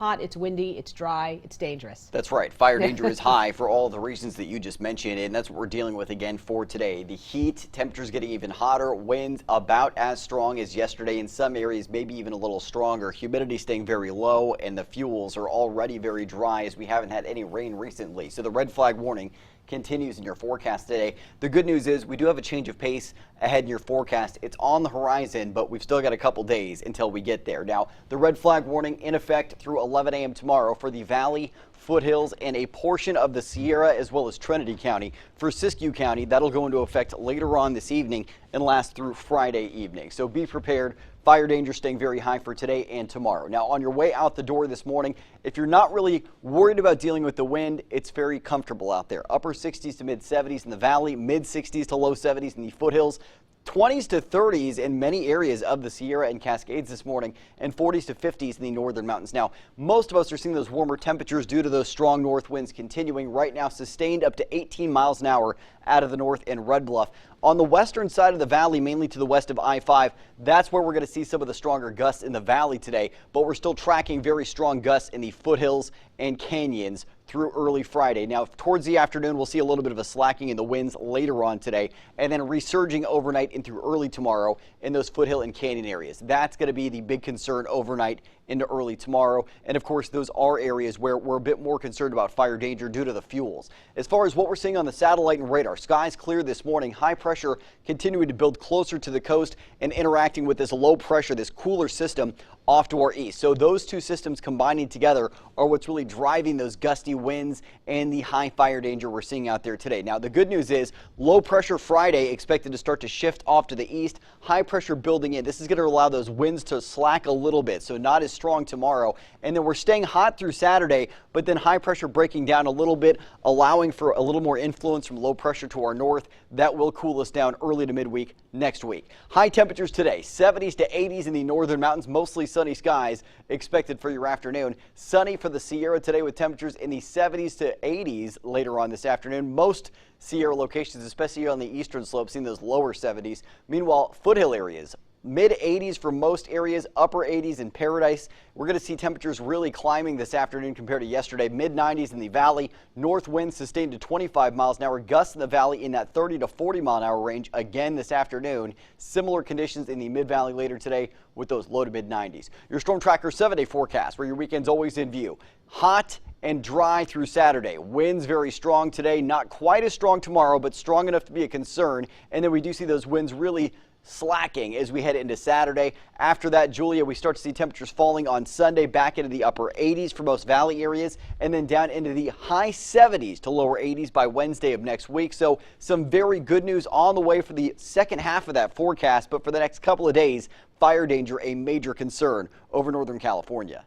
hot, it's windy, it's dry, it's dangerous. That's right. Fire danger is high for all the reasons that you just mentioned, and that's what we're dealing with again for today. The heat, temperatures getting even hotter, winds about as strong as yesterday in some areas, maybe even a little stronger. Humidity staying very low, and the fuels are already very dry as we haven't had any rain recently. So the red flag warning continues in your forecast today. The good news is we do have a change of pace ahead in your forecast. It's on the horizon, but we've still got a couple days until we get there. Now, the red flag warning in effect through 11 a.m. tomorrow for the Valley, foothills, and a portion of the Sierra as well as Trinity County. For Siskiyou County, that'll go into effect later on this evening and last through Friday evening. So be prepared. Fire danger staying very high for today and tomorrow. Now, on your way out the door this morning, if you're not really worried about dealing with the wind, it's very comfortable out there. Upper 60s to mid 70s in the valley, mid 60s to low 70s in the foothills. 20s to 30s in many areas of the Sierra and Cascades this morning, and 40s to 50s in the northern mountains. Now, most of us are seeing those warmer temperatures due to those strong north winds continuing right now, sustained up to 18 miles an hour out of the north in Red Bluff. On the western side of the valley, mainly to the west of I-5, that's where we're going to see some of the stronger gusts in the valley today, but we're still tracking very strong gusts in the foothills and canyons through early Friday. Now, towards the afternoon, we'll see a little bit of a slacking in the winds later on today, and then resurging overnight into early tomorrow in those foothill and canyon areas. That's going to be the big concern overnight into early tomorrow. And of course, those are areas where we're a bit more concerned about fire danger due to the fuels. As far as what we're seeing on the satellite and radar, skies clear this morning. High pressure continuing to build closer to the coast and interacting with this low pressure, this cooler system off to our east. So those two systems combining together are what's really driving those gusty winds and the high fire danger we're seeing out there today. Now, the good news is low pressure Friday expected to start to shift off to the east. High pressure building in. This is going to allow those winds to slack a little bit, so not as strong tomorrow. And then we're staying hot through Saturday, but then high pressure breaking down a little bit, allowing for a little more influence from low pressure to our north. That will cool us down early to midweek next week. High temperatures today, 70s to 80s in the northern mountains, mostly sunny skies expected for your afternoon. Sunny for the Sierra today with temperatures in the 70s to 80s later on this afternoon. Most Sierra locations, especially on the eastern slope, seeing those lower 70s. Meanwhile, foothill areas, mid 80s for most areas, upper 80s in Paradise. We're going to see temperatures really climbing this afternoon compared to yesterday. Mid 90s in the valley, north winds sustained to 25 miles an hour, gusts in the valley in that 30 to 40 mile an hour range again this afternoon. Similar conditions in the mid valley later today with those low to mid 90s. Your Storm Tracker 7-day forecast, where your weekend's always in view. Hot and dry through Saturday. Winds very strong today, not quite as strong tomorrow, but strong enough to be a concern. And then we do see those winds really slacking as we head into Saturday. After that, Julia, we start to see temperatures falling on Sunday back into the upper 80s for most valley areas, and then down into the high 70s to lower 80s by Wednesday of next week. So some very good news on the way for the second half of that forecast, but for the next couple of days, fire danger a major concern over Northern California.